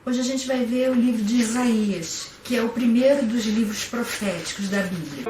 Hoje a gente vai ver o livro de Isaías, que é o primeiro dos livros proféticos da Bíblia.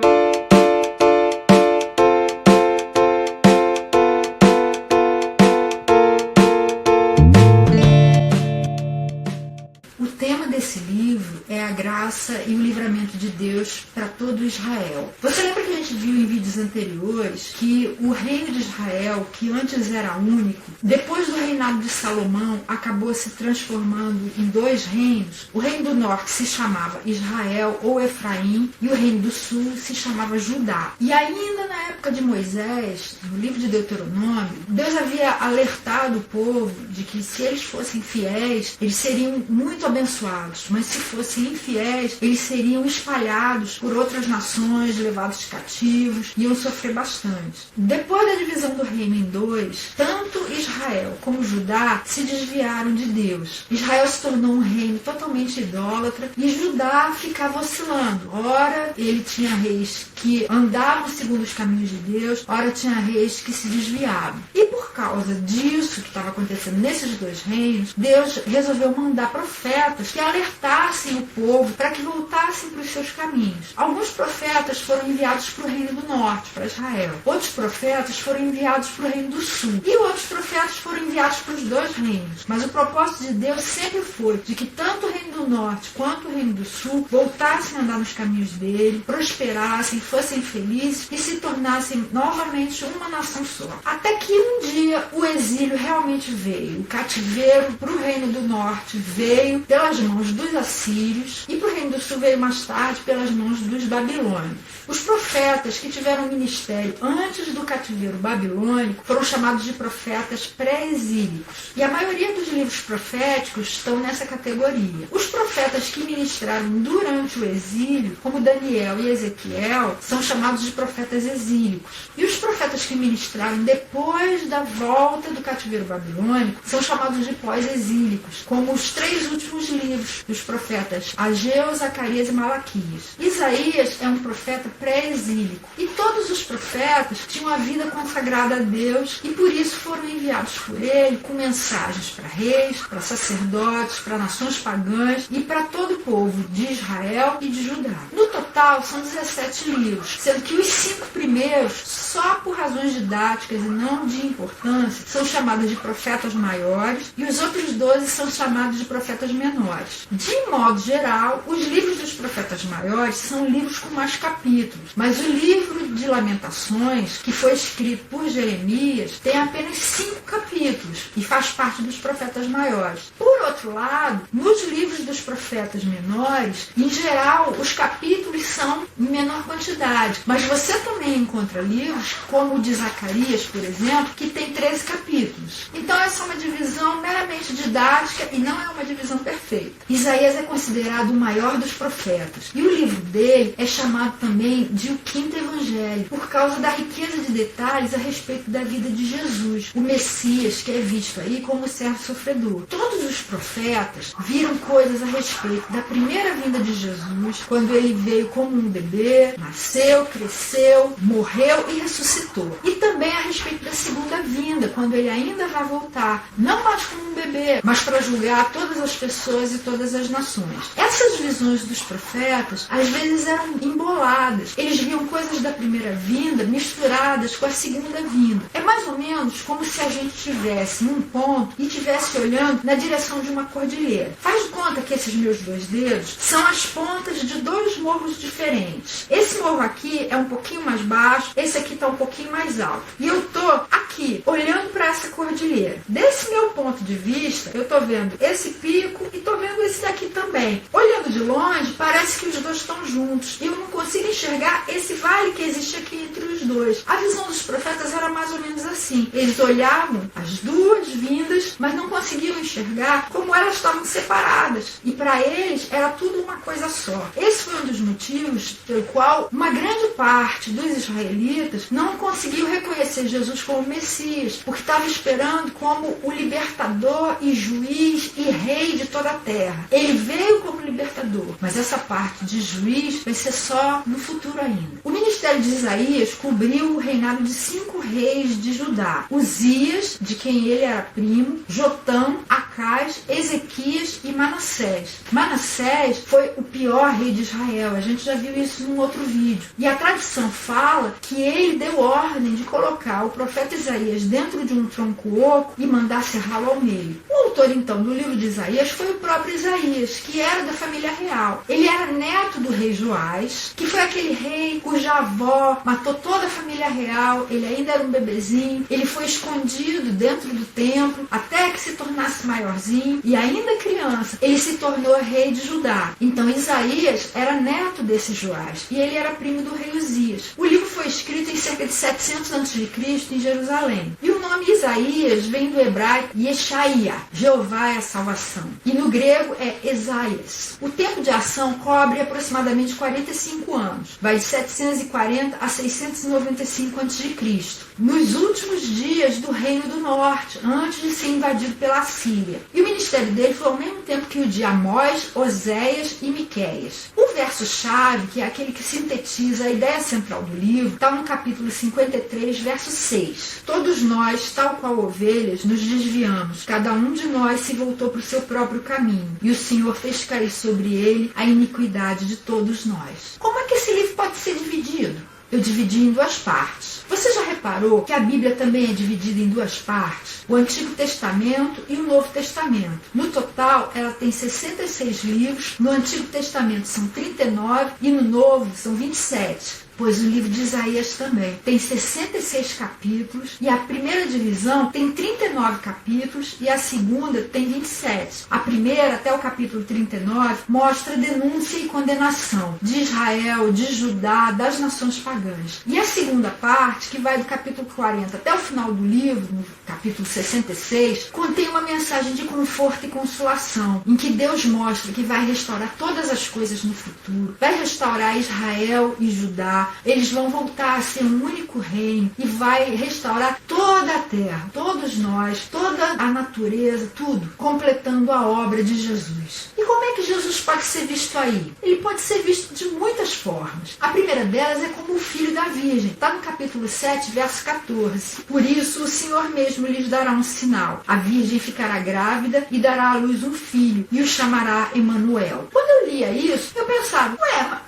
O tema desse livro é a graça e o livramento de Deus para todo Israel. Você lembra que a gente viu em vídeos anteriores que o reino de Israel, que antes era único, depois do reinado de Salomão, acabou se transformando em dois reinos? O reino do norte se chamava Israel ou Efraim e o reino do sul se chamava Judá. E ainda na época de Moisés, no livro de Deuteronômio, Deus havia alertado o povo de que se eles fossem fiéis, eles seriam muito abençoados, mas se fossem infiéis, eles seriam espalhados por outras nações, levados cativos, e iam sofrer bastante. Depois da divisão do reino em dois, tanto Israel como Judá se desviaram de Deus. Israel se tornou um reino totalmente idólatra e Judá ficava oscilando. Ora, ele tinha reis que andavam segundo os caminhos de Deus, ora tinha reis que se desviavam. E por causa disso que estava acontecendo nesses dois reinos, Deus resolveu mandar profetas que alertassem o povo para que voltassem para os seus caminhos. Alguns profetas foram enviados para o reino do norte, para Israel. Outros profetas foram enviados para o reino do sul. E outros profetas foram enviados para os dois reinos. Mas o propósito de Deus sempre foi de que tanto o reino do norte quanto o reino do sul voltassem a andar nos caminhos dele, prosperassem, fossem felizes e se tornassem novamente uma nação só. Até que um dia o exílio realmente veio. O cativeiro para o reino do norte veio pelas mãos dos assírios e para o reino do sul veio mais tarde pelas mãos dos babilônios. Os profetas que tiveram ministério antes do cativeiro babilônico foram chamados de profetas pré-exílicos. E a maioria dos livros proféticos estão nessa categoria. Os profetas que ministraram durante o exílio, como Daniel e Ezequiel, são chamados de profetas exílicos. E os profetas que ministraram depois da volta do cativeiro babilônico são chamados de pós-exílicos, como os três últimos livros dos profetas Ageu, Zacarias e Malaquias. Isaías é um profeta pré-exílico. E todos os profetas tinham a vida consagrada a Deus e por isso foram enviados por ele com mensagens para reis, para sacerdotes, para nações pagãs e para todo o povo de Israel e de Judá. No total são 17 livros, sendo que os 5 primeiros, só por razões didáticas e não de importância, são chamados de profetas maiores e os outros 12 são chamados de profetas menores. De modo geral, os livros dos profetas maiores são livros com mais capítulos, mas o livro de Lamentações, que foi escrito por Jeremias, tem apenas 5 capítulos e faz parte dos profetas maiores. Por outro lado, nos livros dos profetas menores, em geral, os capítulos são em menor quantidade, mas você também encontra livros, como o de Zacarias, por exemplo, que tem 13 capítulos. Então essa é uma divisão meramente didática e não é uma divisão perfeita. Isaías é considerado o maior dos profetas e o livro dele é chamado também de o quinto evangelho, por causa da riqueza de detalhes a respeito da vida de Jesus, o Messias, que é visto aí como servo sofredor. Todos os profetas viram coisas a respeito da primeira vinda de Jesus, quando ele veio como um bebê, nasceu, cresceu, morreu e ressuscitou. E também a respeito da segunda vinda, quando ele ainda vai voltar, não mais como um bebê, mas para julgar todas as pessoas e todas as nações. Essas visões dos profetas às vezes eram emboladas. Eles viam coisas da primeira vinda misturadas com a segunda vinda. É mais ou menos como se a gente estivesse num ponto e estivesse olhando na direção de uma cordilheira. Faz de conta que esses meus dois dedos são as pontas de dois morros diferentes. Esse morro aqui é um pouquinho mais baixo, esse aqui está um pouquinho mais alto. E eu tô aqui, olhando para essa cordilheira. Desse meu ponto de vista, eu tô vendo esse pico e tô vendo esse daqui também. Olhando de longe, parece que os dois estão juntos. E eu não consigo enxergar esse vale que existe aqui entre os dois. A visão dos profetas era mais ou menos assim. Eles olhavam as duas vindas, mas não conseguiam enxergar como elas estavam separadas. E para eles era tudo uma coisa só. Esse foi um dos motivos pelo qual uma grande parte dos israelitas não conseguiu reconhecer Jesus como Messias, porque estava esperando como o libertador e juiz e rei de toda a terra. Ele veio como libertador. Mas essa parte de juiz vai ser só no futuro ainda. O ministério de Isaías cobriu o reinado de 5 reis de Judá: Uzias, de quem ele era primo, Jotão, Acás, Ezequias e Manassés. Manassés foi o pior rei de Israel. A gente já viu isso num outro vídeo. E a tradição fala que ele deu ordem de colocar o profeta Isaías dentro de um tronco oco e mandar serrá-lo ao meio. O autor, então, do livro de Isaías foi o próprio Isaías, que era da família real. Ele era neto do rei Joás, que foi aquele rei cuja avó matou toda a família real. Ele ainda era um bebezinho. Ele foi escondido dentro do templo até que se tornasse maiorzinho, e ainda criança ele se tornou rei de Judá. Então Isaías era neto desse Joás e ele era primo do rei Uzias. O livro foi escrito em cerca de 700 a.C. em Jerusalém. E o nome Isaías vem do hebraico Yeshaya, Jeová é a salvação. E no grego é Esaias. O tempo de ação cobre aproximadamente 45 anos. Vai de 740 a 695 a.C. Nos últimos dias do Reino do Norte, antes de ser invadido pela Síria. E o ministério dele foi ao mesmo tempo que o de Amós, Oséias e Miqueias. O verso-chave, que é aquele que sintetiza a ideia central do livro, está no capítulo 53, verso 6. Todos nós, tal qual ovelhas, nos desviamos. Cada um de nós se voltou para o seu próprio caminho. E o Senhor fez cair sobre ele a iniquidade de todos nós. Como é que esse livro pode ser dividido? Eu dividi em 2 partes. Você já reparou que a Bíblia também é dividida em 2 partes? O Antigo Testamento e o Novo Testamento. No total, ela tem 66 livros. No Antigo Testamento são 39 e no Novo são 27. Pois o livro de Isaías também tem 66 capítulos e a primeira divisão tem 39 capítulos e a segunda tem 27. A primeira, até o capítulo 39, mostra denúncia e condenação de Israel, de Judá, das nações pagãs. E a segunda parte, que vai do capítulo 40 até o final do livro, no capítulo 66, contém uma mensagem de conforto e consolação, em que Deus mostra que vai restaurar todas as coisas no futuro, vai restaurar Israel e Judá. Eles vão voltar a ser um único reino e vai restaurar toda a terra, todos nós, toda a natureza, tudo, completando a obra de Jesus. E como é que Jesus pode ser visto aí? Ele pode ser visto de muitas formas. A primeira delas é como o filho da Virgem. Está no capítulo 7, verso 14. Por isso o Senhor mesmo lhes dará um sinal. A Virgem ficará grávida e dará à luz um filho e o chamará Emanuel. Quando eu lia isso, eu pensava,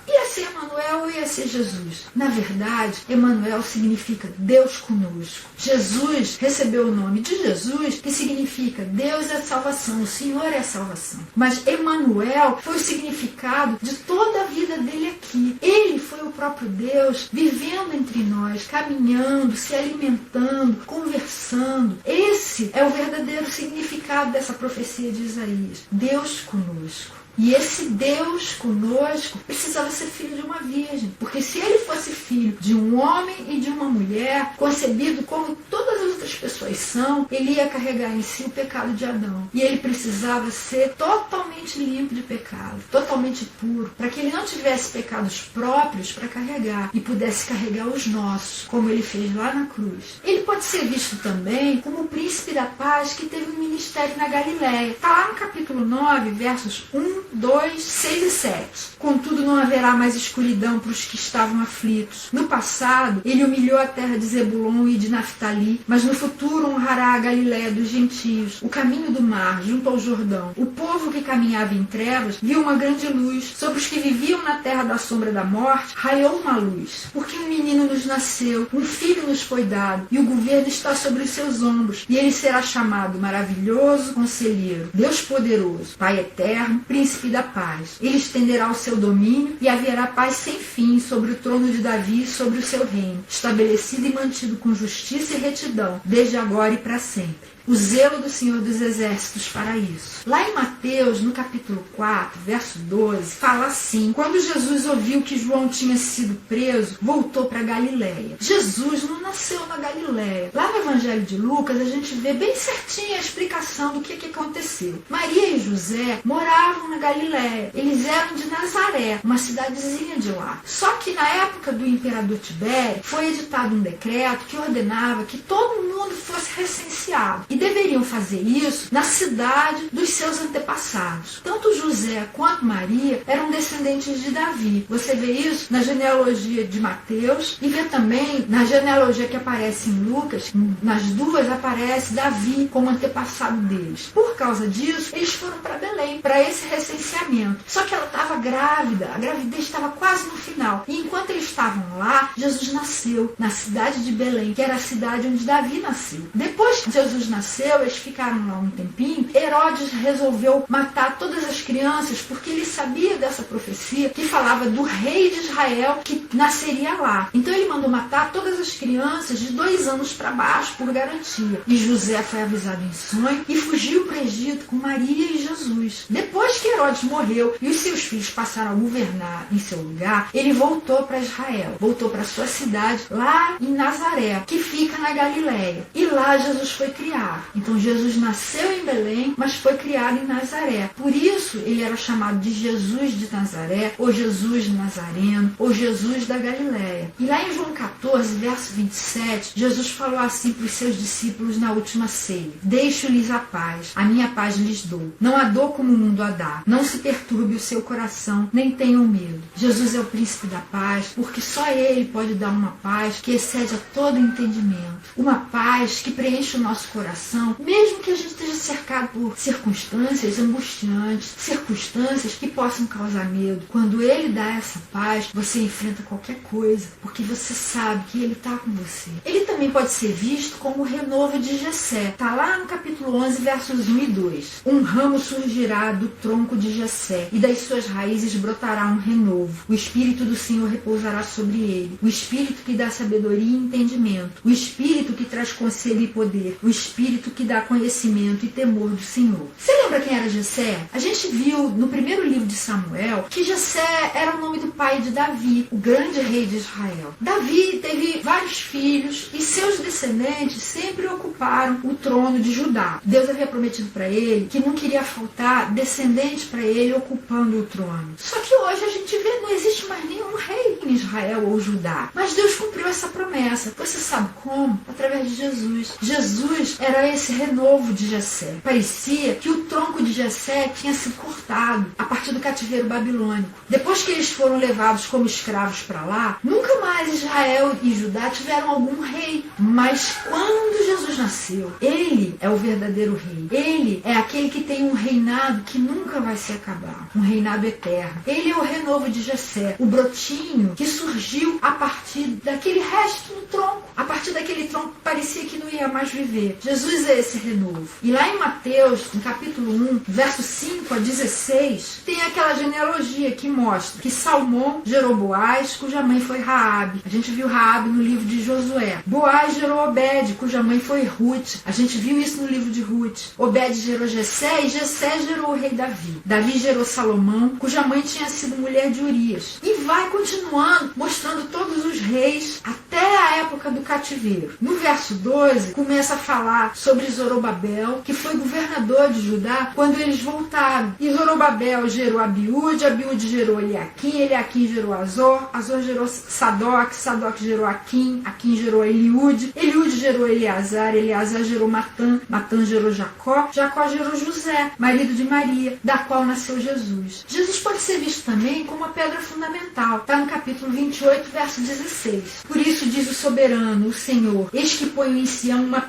ia ser Emanuel ou ia ser Jesus? Na verdade, Emanuel significa Deus conosco. Jesus recebeu o nome de Jesus, que significa Deus é a salvação, o Senhor é a salvação. Mas Emanuel foi o significado de toda a vida dele aqui. Ele foi o próprio Deus vivendo entre nós, caminhando, se alimentando, conversando. Esse é o verdadeiro significado dessa profecia de Isaías. Deus conosco. E esse Deus conosco precisava ser filho de uma virgem. Porque se ele fosse filho de um homem e de uma mulher, concebido como todas as outras pessoas são, ele ia carregar em si o pecado de Adão. E ele precisava ser totalmente limpo de pecado, totalmente puro, para que ele não tivesse pecados próprios para carregar e pudesse carregar os nossos, como ele fez lá na cruz. Ele pode ser visto também como o príncipe da paz que teve um ministério na Galileia. Está lá no capítulo 9, versos 1, 2, 6 e 7. Contudo, não haverá mais escuridão para os que estavam aflitos. No passado, ele humilhou a terra de Zebulon e de Naftali, mas no futuro honrará a Galileia dos gentios, o caminho do mar, junto ao Jordão. O povo que caminhava em trevas viu uma grande luz. Sobre os que viviam na terra da sombra da morte, raiou uma luz. Porque um menino nos nasceu, um filho nos foi dado, e o governo está sobre os seus ombros, e ele será chamado Maravilhoso Conselheiro, Deus Poderoso, Pai Eterno, Príncipe da paz. Ele estenderá o seu domínio e haverá paz sem fim sobre o trono de Davi e sobre o seu reino, estabelecido e mantido com justiça e retidão, desde agora e para sempre. O zelo do Senhor dos Exércitos para isso. Lá em Mateus, no capítulo 4, verso 12, fala assim: quando Jesus ouviu que João tinha sido preso, voltou para Galileia. Jesus não nasceu na Galileia. Lá no Evangelho de Lucas, a gente vê bem certinho a explicação do que aconteceu. Maria e José moravam na Galileia Galiléia. Eles eram de Nazaré, uma cidadezinha de lá. Só que na época do imperador Tibério, foi editado um decreto que ordenava que todo mundo fosse recenseado. E deveriam fazer isso na cidade dos seus antepassados. Tanto José quanto Maria eram descendentes de Davi. Você vê isso na genealogia de Mateus e vê também na genealogia que aparece em Lucas. Nas duas aparece Davi como antepassado deles. Por causa disso, eles foram para Belém, para esse recenseamento. Só que ela estava grávida, a gravidez estava quase no final. E enquanto eles estavam lá, Jesus nasceu na cidade de Belém, que era a cidade onde Davi nasceu. Depois que Jesus nasceu, eles ficaram lá um tempinho. Herodes resolveu matar todas as crianças, porque ele sabia dessa profecia que falava do rei de Israel que nasceria lá. Então ele mandou matar todas as crianças de 2 anos para baixo, por garantia. E José foi avisado em sonho e fugiu para o Egito com Maria e Jesus. Depois que Herodes morreu e os seus filhos passaram a governar em seu lugar, ele voltou para Israel, voltou para sua cidade, lá em Nazaré, que fica na Galiléia. E lá Jesus foi criado. Então Jesus nasceu em Belém, mas foi criado em Nazaré. Por isso ele era chamado de Jesus de Nazaré, ou Jesus Nazareno, ou Jesus da Galiléia. E lá em João 14, verso 27, Jesus falou assim para os seus discípulos na última ceia: deixo-lhes a paz, a minha paz lhes dou. Não a dou como o mundo a dá. Não se perturbe o seu coração, nem tenham medo. Jesus é o príncipe da paz, porque só ele pode dar uma paz que excede a todo entendimento. Uma paz que preenche o nosso coração, mesmo que a gente esteja cercado por circunstâncias angustiantes, circunstâncias que possam causar medo. Quando ele dá essa paz, você enfrenta qualquer coisa, porque você sabe que ele está com você. Ele também pode ser visto como o renovo de Jessé. Está lá no capítulo 11, versos 1 e 2. Um ramo surgirá do tronco de Jessé, e das suas raízes brotará um renovo. O Espírito do Senhor repousará sobre ele. O Espírito que dá sabedoria e entendimento. O Espírito que traz conselho e poder. O Espírito que dá conhecimento e temor do Senhor. Você lembra quem era Jessé? A gente viu no primeiro livro de Samuel que Jessé era o nome do pai de Davi, o grande rei de Israel. Davi teve vários filhos e seus descendentes sempre ocuparam o trono de Judá. Deus havia prometido para ele que não queria faltar descendente para ele ocupando o trono. Só que hoje a gente vê, não existe mais nenhum rei em Israel ou Judá. Mas Deus cumpriu essa promessa. Você sabe como? Através de Jesus. Jesus era esse renovo de Jessé. Parecia que o tronco de Jessé tinha sido cortado a partir do cativeiro babilônico. Depois que eles foram levados como escravos para lá, nunca mais Israel e Judá tiveram algum rei. Mas quando Jesus nasceu, ele é o verdadeiro rei. Ele é aquele que tem um reinado que nunca vai se acabar. Um reinado eterno. Ele é o renovo de Jessé. O brotinho que surgiu a partir daquele resto do tronco. A partir daquele tronco que parecia que não ia mais viver. Jesus é esse renovo. E lá em Mateus, no capítulo 1, verso 5 a 16, tem aquela genealogia que mostra que Salmão gerou Boaz, cuja mãe foi Raabe. A gente viu Raabe no livro de Josué. Boaz gerou Obed, cuja mãe foi Ruth. A gente viu isso no livro de Ruth. Obed gerou Jessé e Jessé gerou o rei Davi. Davi gerou Salomão, cuja mãe tinha sido mulher de Urias. E vai continuando, mostrando todos os reis até a época do cativeiro. No verso 12, começa a falar sobre Zorobabel, que foi governador de Judá quando eles voltaram. E Zorobabel gerou Abiúde, Abiúde gerou Eliaquim, Eliaquim gerou Azor, Azor gerou Sadoc, Sadoc gerou Aquim, Aquim gerou Eliúde, Eliúde gerou Eleazar, Eleazar gerou Matã, Matã gerou Jacó, Jacó gerou José, marido de Maria, da qual nasceu Jesus. Jesus pode ser visto também como uma pedra fundamental. Está no capítulo 28, verso 16. Por isso diz o soberano, o Senhor: eis que ponho em Sião uma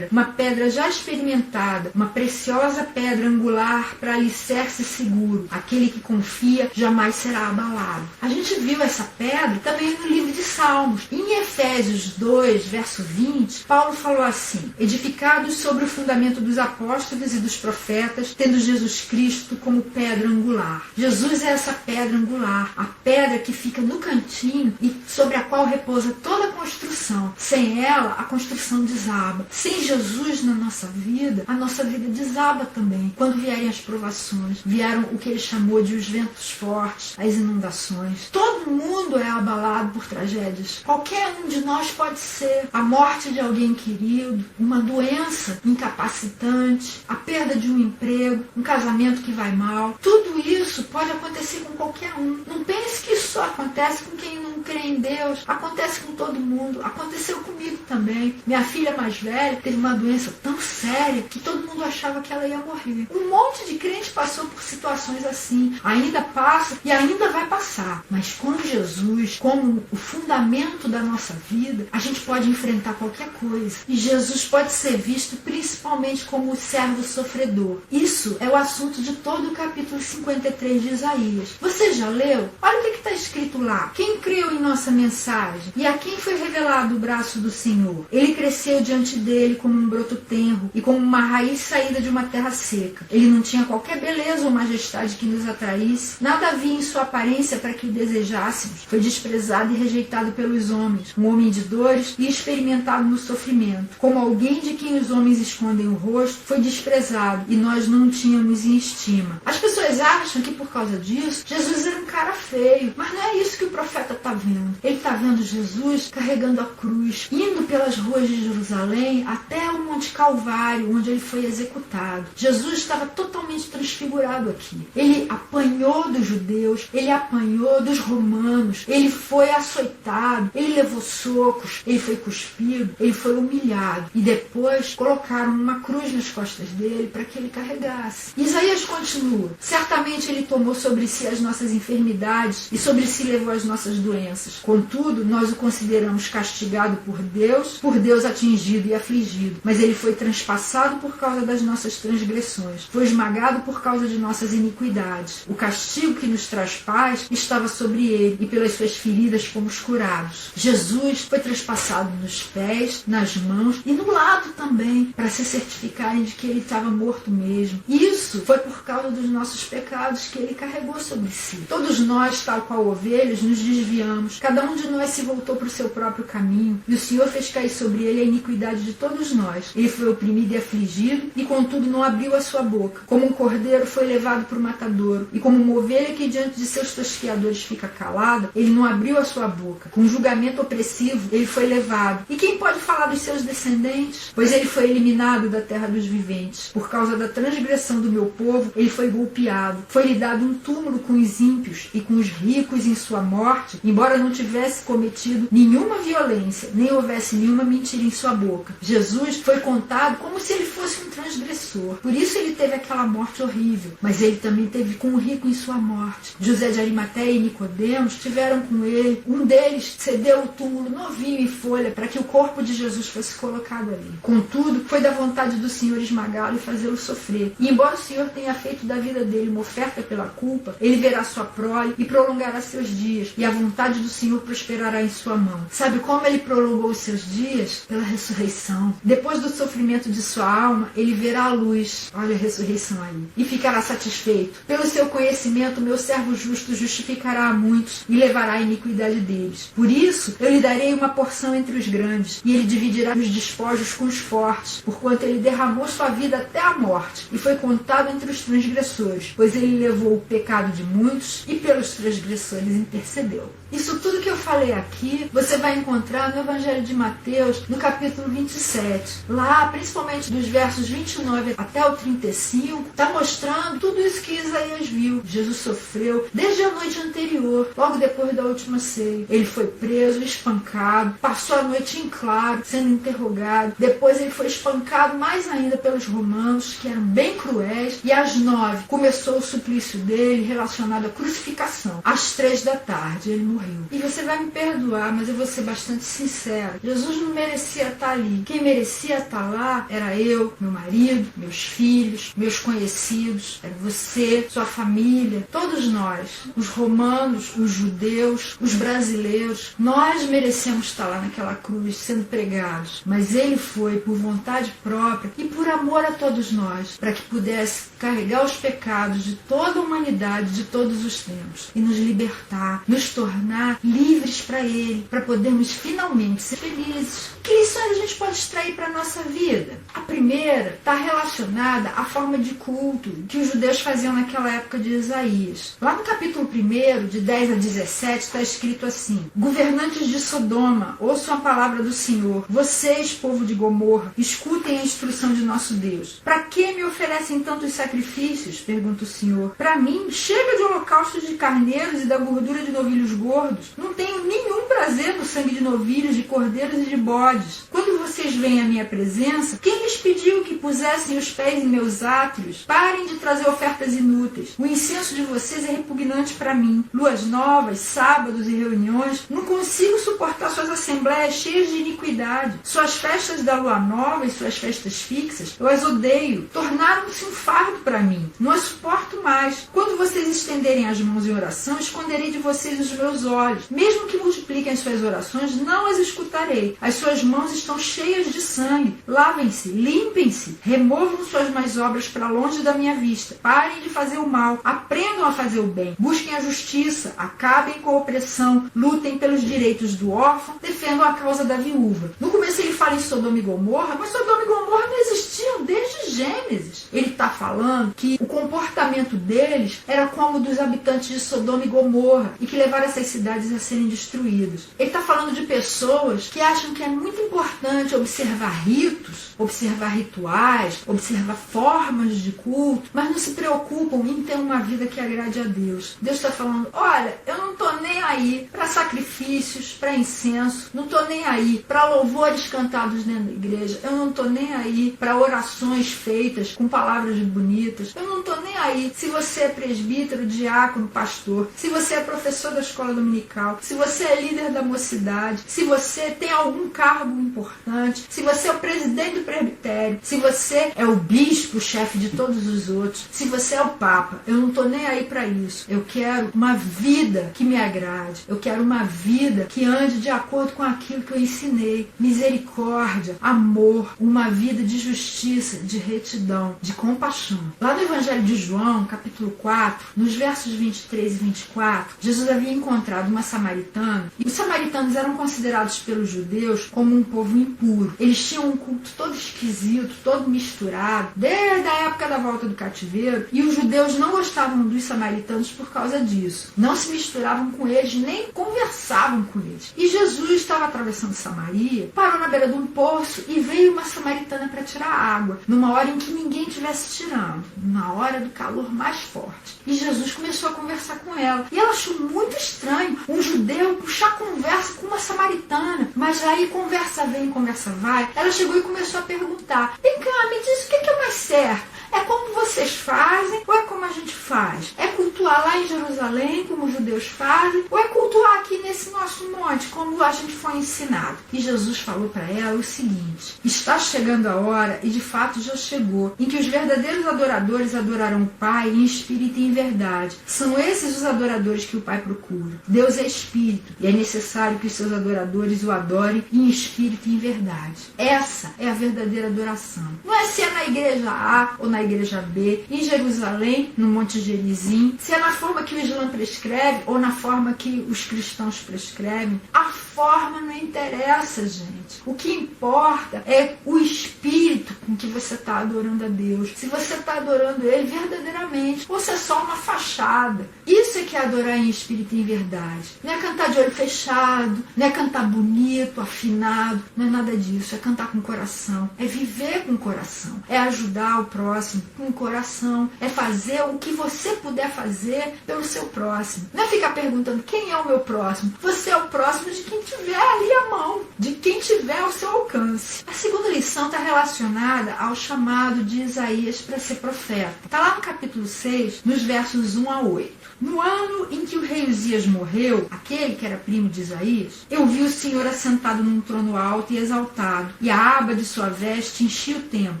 pedra já experimentada, uma preciosa pedra angular para alicerce seguro. Aquele que confia jamais será abalado. A gente viu essa pedra também no livro de Salmos. Em Efésios 2, verso 20, Paulo falou assim: edificados sobre o fundamento dos apóstolos e dos profetas, tendo Jesus Cristo como pedra angular. Jesus é essa pedra angular, a pedra que fica no cantinho e sobre a qual repousa toda a construção. Sem ela, a construção desaba. Sem Jesus na nossa vida, a nossa vida desaba também. Quando vierem as provações, vieram o que ele chamou de os ventos fortes, as inundações. Todo mundo é abalado por tragédias. Qualquer um de nós pode ser. A morte de alguém querido, uma doença incapacitante, a perda de um emprego, um casamento que vai mal. Tudo isso pode acontecer com qualquer um. Não pense que isso só acontece com quem não crê em Deus. Acontece com todo mundo. Aconteceu comigo também. Minha filha mais velha teve uma doença tão séria que todo mundo achava que ela ia morrer. Um monte de crente passou por situações assim. Ainda passa e ainda vai passar. Mas com Jesus, como o fundamento da nossa vida, a gente pode enfrentar qualquer coisa. E Jesus pode ser visto principalmente como o servo sofredor. Isso é o assunto de todo o capítulo 53 de Isaías. Você já leu? Olha o que está escrito lá. Quem creu em nossa mensagem? E a quem foi revelado o braço do Senhor? Ele cresceu diante dele como um broto tenro e como uma raiz saída de uma terra seca. Ele não tinha qualquer beleza ou majestade que nos atraísse. Nada havia em sua aparência para que o desejássemos. Foi desprezado e rejeitado pelos homens. Um homem de dores e experimentado no sofrimento. Como alguém de quem os homens escondem o rosto, foi desprezado e nós não o tínhamos em estima. As pessoas acham que por causa disso, Jesus era um cara feio. Mas não é isso que o profeta está vendo. Ele está vendo Jesus carregando a cruz, indo pelas ruas de Jerusalém até o Monte Calvário, onde ele foi executado. Jesus estava totalmente transfigurado aqui. Ele apanhou dos judeus, ele apanhou dos romanos, ele foi açoitado, ele levou socos, ele foi cuspido, ele foi humilhado. E depois colocaram uma cruz nas costas dele para que ele carregasse. Isaías continua. Certamente ele tomou sobre si as nossas enfermidades e sobre si levou as nossas doenças. Contudo, nós o consideramos castigado por Deus atingido e afligido. Mas ele foi transpassado por causa das nossas transgressões. Foi esmagado por causa de nossas iniquidades. O castigo que nos traz paz estava sobre ele, e pelas suas feridas fomos curados. Jesus foi transpassado nos pés, nas mãos e no lado também, para se certificarem de que ele estava morto mesmo. Isso foi por causa dos nossos pecados que ele carregou sobre si. Todos nós, tal qual ovelhas, nos desviamos. Cada um de nós se voltou para o seu próprio caminho, e o Senhor fez cair sobre ele a iniquidade de todos nós. Ele foi oprimido e afligido, e contudo não abriu a sua boca. Como um cordeiro foi levado para o matadouro, e como uma ovelha que diante de seus tosqueadores fica calada, ele não abriu a sua boca. Com julgamento opressivo, ele foi levado. E quem pode falar dos seus descendentes? Pois ele foi eliminado da terra dos viventes. Por causa da transgressão do meu povo, ele foi golpeado. Foi-lhe dado um túmulo com os ímpios e com os ricos em sua morte, embora não tivesse cometido nenhuma violência, nem houvesse nenhuma mentira em sua boca. Jesus foi contado como se ele fosse um transgressor. Por isso ele teve aquela morte horrível. Mas ele também teve com o rico em sua morte. José de Arimateia e Nicodemos tiveram com ele. Um deles cedeu o túmulo novinho em folha para que o corpo de Jesus fosse colocado ali. Contudo, foi da vontade do Senhor esmagá-lo e fazê-lo sofrer. E embora o Senhor tenha feito da vida dele uma oferta pela culpa, ele verá sua prole e prolongará seus dias, e a vontade do Senhor prosperará em sua mão. Sabe como ele prolongou os seus dias? Pela ressurreição. Depois do sofrimento de sua alma, ele verá a luz. Olha a ressurreição aí. E ficará satisfeito. Pelo seu conhecimento, meu servo justo justificará a muitos e levará a iniquidade deles. Por isso, eu lhe darei uma porção entre os grandes, e ele dividirá os despojos com os fortes, porquanto ele derramou sua vida até a morte, e foi contado entre os transgressores, pois ele levou o pecado de muitos, e pelos transgressores intercedeu. Isso tudo que eu falei aqui, você vai encontrar no Evangelho de Mateus, no capítulo 27. Lá, principalmente dos versos 29 até o 35, está mostrando tudo isso que Isaías viu. Jesus sofreu desde a noite anterior, logo depois da última ceia. Ele foi preso, espancado, passou a noite em claro, sendo interrogado. Depois ele foi espancado mais ainda pelos romanos, que eram bem cruéis. E às 9 começou o suplício dele relacionado à crucificação. Às 3 da tarde ele morreu. E você vai me perdoar, mas eu vou ser bastante sincera. Jesus não merecia estar ali. Quem merecia estar lá era eu, meu marido, meus filhos, meus conhecidos, era você, sua família, todos nós. Os romanos, os judeus, os brasileiros. Nós merecemos estar lá naquela cruz, sendo pregados. Mas ele foi por vontade própria e por amor a todos nós, para que pudesse carregar os pecados de toda a humanidade, de todos os tempos, e nos libertar, nos tornar livres para ele, para podermos finalmente ser felizes. Que lições a gente pode extrair para a nossa vida? A primeira está relacionada à forma de culto que os judeus faziam naquela época de Isaías. Lá no capítulo 1, de 10 a 17, está escrito assim: governantes de Sodoma, ouçam a palavra do Senhor. Vocês, povo de Gomorra, escutem a instrução de nosso Deus. Para que me oferecem tantos sacrifícios? Pergunta o Senhor. Para mim, chega de holocaustos de carneiros e da gordura de novilhos gordos. Não tenho nenhum prazer no sangue de novilhos, de cordeiros e de bodes. Quando vocês vêm à minha presença, quem lhes pediu que pusessem os pés em meus átrios? Parem de trazer ofertas inúteis. O incenso de vocês é repugnante para mim. Luas novas, sábados e reuniões, não consigo suportar suas assembleias cheias de iniquidade. Suas festas da lua nova e suas festas fixas, eu as odeio. Tornaram-se um fardo para mim. Não as suporto mais. Quando vocês estenderem as mãos em oração, esconderei de vocês os meus olhos. Mesmo que multipliquem as suas orações, não as escutarei. As suas mãos estão cheias de sangue. Lavem-se, limpem-se, removam suas más obras para longe da minha vista. Parem de fazer o mal, aprendam a fazer o bem, busquem a justiça, acabem com a opressão, lutem pelos direitos do órfão, defendam a causa da viúva. No começo ele fala em Sodoma e Gomorra, mas Sodoma e Gomorra não existiam desde Gênesis. Ele está falando que o comportamento deles era como o dos habitantes de Sodoma e Gomorra e que levaram essas cidades a serem destruídas. Ele está falando de pessoas que acham que é muito importante observar ritos, observar rituais, observar formas de culto, mas não se preocupam em ter uma vida que agrade a Deus. Deus está falando: olha, eu não estou nem aí para sacrifícios, para incenso, não estou nem aí para louvores cantados dentro da igreja, eu não estou nem aí para orações feitas com palavras bonitas, eu não estou nem aí se você é presbítero, diácono, pastor, se você é professor da escola dominical, se você é líder da mocidade, se você tem algum cargo importante, se você é o presidente do presbitério, se você é o bispo, chefe de todos os outros, se você é o papa, eu não estou nem aí para isso. Eu quero uma vida que me agrade, eu quero uma vida que ande de acordo com aquilo que eu ensinei. Misericórdia, amor, uma vida de justiça, de retidão, de compaixão. Lá no Evangelho de João, capítulo 4, nos versos 23 e 24, Jesus havia encontrado uma samaritana, e os samaritanos eram considerados pelos judeus como um povo impuro. Eles tinham um culto todo esquisito, todo misturado, desde a época da volta do cativeiro, e os judeus não gostavam dos samaritanos por causa disso. Não se misturavam com eles, nem conversavam com eles. E Jesus estava atravessando Samaria, parou na beira de um poço e veio uma samaritana para tirar água, numa hora em que ninguém estivesse tirando, na hora do calor mais forte. E Jesus começou a conversar com ela. E ela achou muito estranho um judeu puxar conversa com uma samaritana. Mas aí conversa vem, conversa vai. Ela chegou e começou a perguntar: vem cá, me diz o que é mais certo? É como vocês fazem ou é como a gente faz? É cultuar lá em Jerusalém, como os judeus fazem? Ou é cultuar aqui nesse nosso monte, como a gente foi ensinado? E Jesus falou para ela o seguinte: está chegando a hora, e de fato já chegou, em que os verdadeiros adoradores adorarão o Pai em espírito e em verdade. São esses os adoradores que o Pai procura. Deus é espírito, e é necessário que os seus adoradores o adorem em espírito e em verdade. Essa é a verdadeira adoração. Não é se é na igreja A ou na igreja B, em Jerusalém, no Monte Gerizim, se é na forma que o Islã prescreve ou na forma que os cristãos prescrevem. A forma não interessa, gente. O que importa é o espírito com que você está adorando a Deus. Se você está adorando Ele verdadeiramente, ou se é só uma fachada. Isso é que é adorar em espírito e em verdade. Não é cantar de olho fechado, não é cantar bonito, afinado, não é nada disso. É cantar com o coração, é viver com o coração, é ajudar o próximo com o coração, é fazer o que você puder fazer pelo seu próximo. Não é ficar perguntando quem é o meu próximo. Você é o próximo de quem tiver ali a mão, de quem tiver ao seu alcance. A segunda lição está relacionada ao chamado de Isaías para ser profeta. Está lá no capítulo 6, nos versos 1 a 8. No ano em que o rei Uzias morreu, aquele que era primo de Isaías, eu vi o Senhor assentado num trono alto e exaltado, e a aba de sua veste enchia o templo.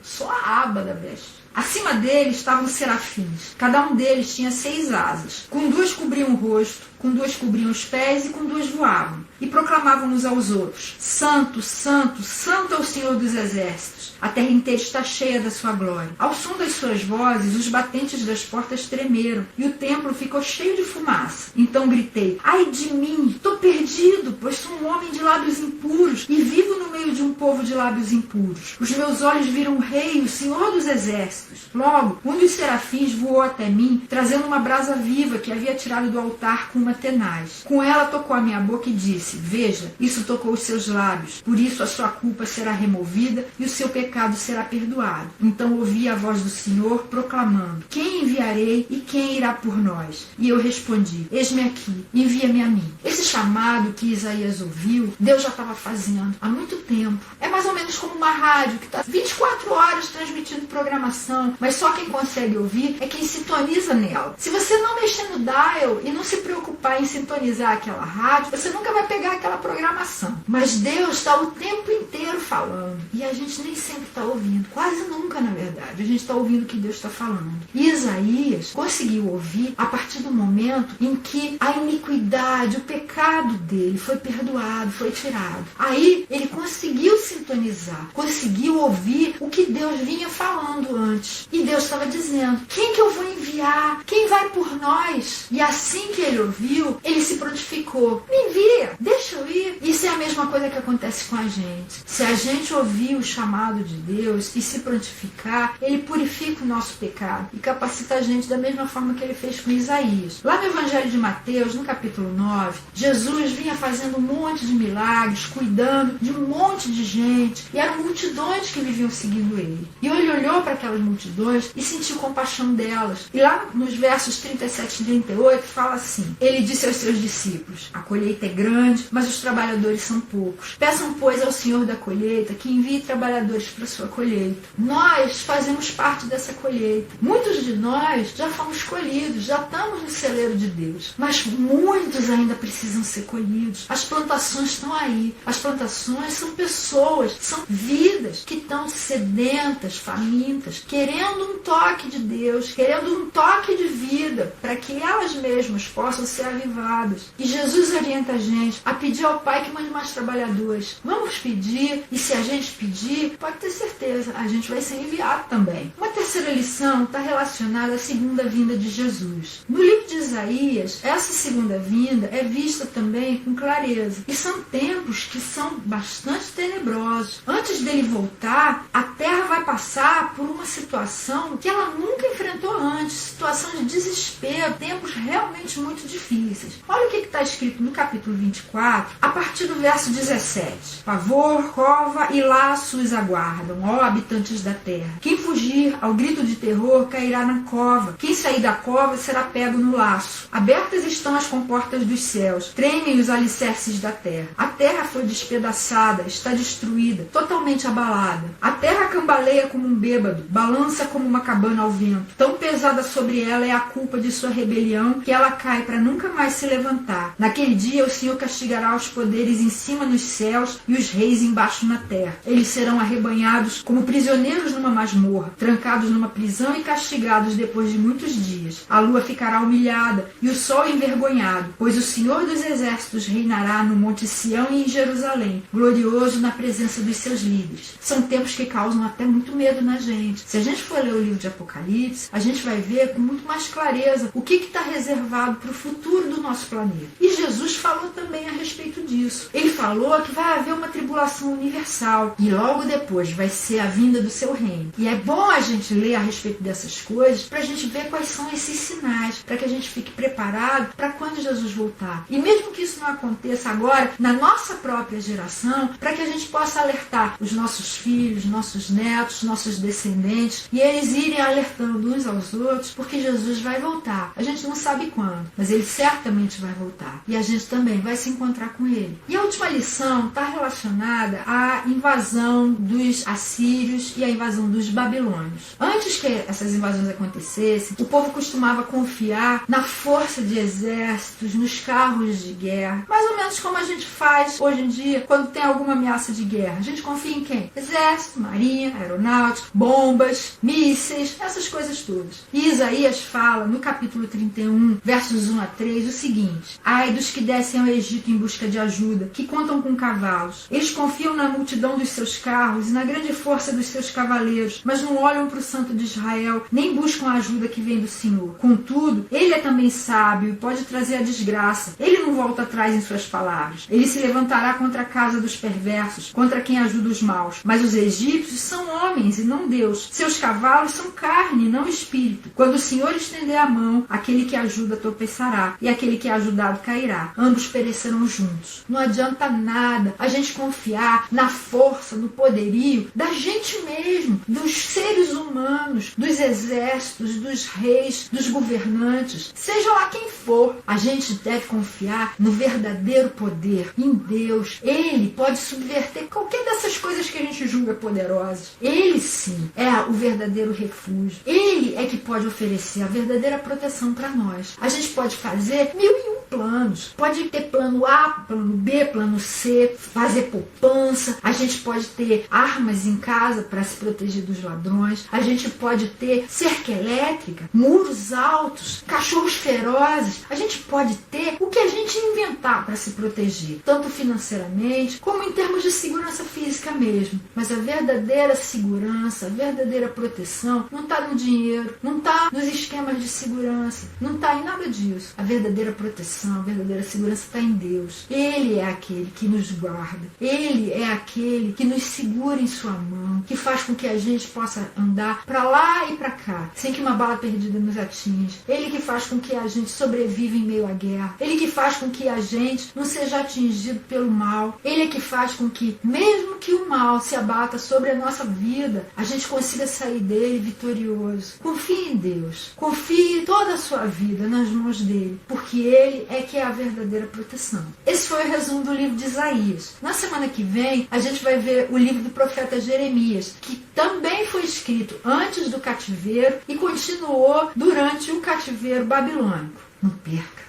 Só a aba da veste. Acima dele estavam serafins. Cada um deles tinha 6 asas. Com 2 cobriam o rosto, com 2 cobriam os pés e com 2 voavam. E proclamavam uns aos outros: Santo, Santo, Santo é o Senhor dos Exércitos. A terra inteira está cheia da sua glória. Ao som das suas vozes, os batentes das portas tremeram e o templo ficou cheio de fumaça. Então gritei: ai de mim, estou perdido, pois sou um homem de lábios impuros e vivo no meio de um povo de lábios impuros. Os meus olhos viram o Rei, o Senhor dos Exércitos. Logo, um dos serafins voou até mim, trazendo uma brasa viva que havia tirado do altar com uma tenaz. Com ela tocou a minha boca e disse: veja, isso tocou os seus lábios, por isso a sua culpa será removida e o seu pecado será perdoado. Então ouvi a voz do Senhor proclamando: quem enviarei e quem irá por nós? E eu respondi: eis-me aqui, envia-me a mim. Esse chamado que Isaías ouviu, Deus já estava fazendo há muito tempo. É mais ou menos como uma rádio que está 24 horas transmitindo programação, mas só quem consegue ouvir é quem sintoniza nela. Se você não mexer no dial e não se preocupar em sintonizar aquela rádio, você nunca vai pegar aquela programação. Mas Deus está o tempo inteiro falando e a gente nem sempre está ouvindo, quase nunca, na verdade. A gente está ouvindo o que Deus está falando. E Isaías conseguiu ouvir a partir do momento em que a iniquidade, o pecado dele foi perdoado, foi tirado. Aí ele conseguiu sintonizar, conseguiu ouvir o que Deus vinha falando antes. E Deus estava dizendo: quem que eu vou enviar? Quem vai por nós? E assim que ele ouviu, ele se prontificou: me envia, deixa eu ir. Isso é a mesma coisa que acontece com a gente. Se a gente ouvir o chamado de Deus e se prontificar, ele purifica o nosso pecado e capacita a gente da mesma forma que ele fez com Isaías. Lá no Evangelho de Mateus, no capítulo 9, Jesus vinha fazendo um monte de milagres, cuidando de um monte de gente, e eram multidões que viviam seguindo ele. E ele olhou para aquelas multidões e sentiu compaixão delas. E lá nos versos 37 e 38 fala assim: ele disse aos seus discípulos: a colheita é grande, mas os trabalhadores são poucos. Peçam, pois, ao Senhor da colheita que envie trabalhadores para a sua colheita. Nós fazemos parte dessa colheita. Muitos de nós já fomos colhidos, já estamos no celeiro de Deus, mas muitos ainda precisam ser colhidos. As plantações estão aí. As plantações são pessoas, são vidas que estão sedentas, famintas, querendo um toque de Deus, querendo um toque de vida, para que elas mesmas possam ser avivadas. E Jesus orienta a gente a pedir ao Pai que mande mais trabalhadores. Vamos pedir, e se a gente pedir, pode ter certeza, a gente vai ser enviado também. Uma terceira lição está relacionada à segunda vinda de Jesus. No livro de Isaías, essa segunda vinda é vista também com clareza. E são tempos que são bastante tenebrosos. Antes dele voltar, a terra vai passar por uma situação que ela nunca enfrentou antes, situação de desespero, tempos realmente muito difíceis. Olha o que está escrito no capítulo 24, a partir do verso 17. Pavor, cova e laço os aguardam, ó habitantes da terra. Quem fugir ao grito de terror cairá na cova. Quem sair da cova será pego no laço. Abertas estão as comportas dos céus, tremem os alicerces da terra. A terra foi despedaçada, está destruída, totalmente abalada. A terra cambaleia como um bêbado, balança como uma cabana ao vento. Tão pesada sobre ela é a culpa de sua rebelião que ela cai para nunca mais se levantar. Naquele dia o Senhor castigará os poderes em cima nos céus e os reis embaixo na terra. Eles serão arrebanhados como prisioneiros numa masmorra, trancados numa prisão e castigados depois de muitos dias. A lua ficará humilhada e o sol envergonhado, pois o Senhor dos Exércitos reinará no Monte Sião e em Jerusalém, glorioso na presença dos seus líderes. São tempos que causam até muito medo na gente. Se a gente for ler o livro de Apocalipse, a gente vai ver com muito mais clareza o que está reservado para o futuro do nosso planeta. E Jesus falou também a respeito disso. Ele falou que vai haver uma tribulação universal e logo depois vai ser a vinda do seu reino. E é bom a gente ler a respeito dessas coisas para a gente ver quais são esses sinais, para que a gente fique preparado para quando Jesus voltar. E mesmo que isso não aconteça agora, na nossa própria geração, para que a gente possa alertar os nossos filhos, nossos netos, nossos descendentes, e eles irem alertando uns aos outros, porque Jesus vai voltar. A gente não sabe quando, mas ele certamente vai voltar. E a gente também vai se encontrar com ele. E a última lição está relacionada à invasão dos assírios e à invasão dos babilônios. Antes que essas invasões acontecessem, o povo costumava confiar na força de exércitos, nos carros de guerra. Mais ou menos como a gente faz hoje em dia quando tem alguma ameaça de guerra. A gente confia em quem? Exército, marinha, aeronáutica, bombas, mísseis, essas coisas todas. E Isaías fala no capítulo 31, versos 1 a 3, o seguinte: ai dos que descem ao Egito em busca de ajuda, que contam com cavalos. Eles confiam na multidão dos seus carros e na grande força dos seus cavaleiros, mas não olham para o Santo de Israel, nem buscam a ajuda que vem do Senhor. Contudo, ele é também sábio e pode trazer a desgraça. Ele não volta atrás em suas palavras. Ele se levantará contra a casa dos perversos, contra quem ajuda os maus. Mas os egípcios são homens e não Deus. Seus cavalos são carne, não espírito. Quando o Senhor estender a mão, aquele que ajuda tropeçará, e aquele que é ajudado cairá. Ambos perecerão juntos. Não adianta nada a gente confiar na força, no poderio da gente mesmo, dos seres humanos, dos exércitos, dos reis, dos governantes, seja lá quem for. A gente deve confiar no verdadeiro poder, em Deus. Ele pode subverter qualquer dessas coisas que a gente julga poderosas. Ele sim é o verdadeiro refúgio. Ele é que pode oferecer a verdadeira proteção para nós. A gente pode fazer 1001 planos. Pode ter plano A, plano B, plano C, fazer poupança. A gente pode ter armas em casa para se proteger dos ladrões. A gente pode ter cerca elétrica, muros altos, cachorros ferozes. A gente pode ter o que a gente inventar para se proteger, tanto financeiramente como em termos de segurança física mesmo. Mas a verdadeira segurança, a verdadeira proteção não está no dinheiro, não está nos esquemas de segurança, não está em nada disso. A verdadeira proteção, a verdadeira segurança está em Deus. Ele é aquele que nos guarda. Ele é aquele que nos segura em sua mão, que faz com que a gente possa andar para lá e para cá, sem que uma bala perdida nos atinja. Ele que faz com que a gente sobreviva em meio à guerra. Ele que faz com que a gente não seja atingido pelo mal. Ele é que faz com que, mesmo que o mal se abata sobre a nossa vida, a gente consiga sair dele vitorioso. Confie em Deus. Confie toda a sua vida nas mãos dele, porque ele é que é a verdadeira proteção. Esse foi o resumo do livro de Isaías. Na semana que vem, a gente vai ver o livro do profeta Jeremias, que também foi escrito antes do cativeiro e continuou durante o cativeiro babilônico. Não perca!